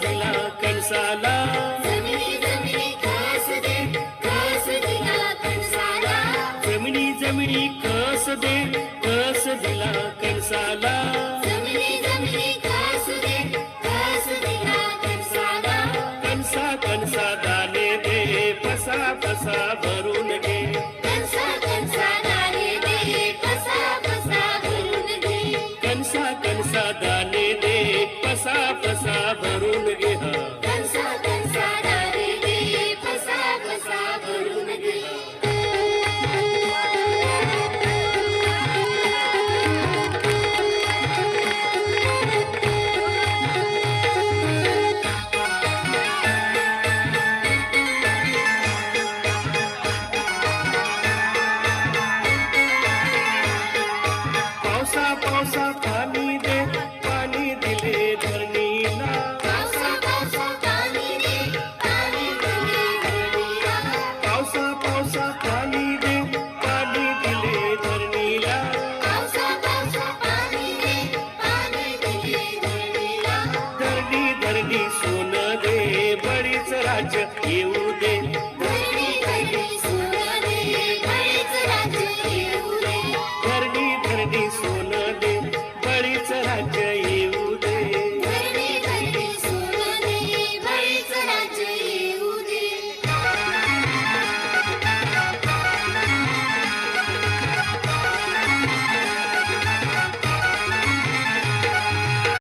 दिला कणसाला, जमिनी जमिनी कस दे, कस दिला कणसाला. जमिनी जमिनी कस दे, कस दिला कणसाला. जमिनी जमिनी कस दे, कस दिला कणसाला. कणसा कणसा दाणे दे, पसा पसा भरून घे. कणसा कणसा दाणे दे, पसा पसा भरून घे. कणसा कणसा दाणे दे, पसा पसा भरून घे. कणसा कणसा दाणे दे, पसा पसा भरून घे. पावसा पावसा पाणी दे, पाणी दिले धरणीला. पावसा पावसा पाणी दे, पाणी दिले धरणीला. पावसा पावसा पाणी दे, पाणी दिले धरणीला. पावसा पावसा पाणी दे, पाणी दिले धरणीला. धरणी धरणी सोनं दे, बळीच राज्य येऊ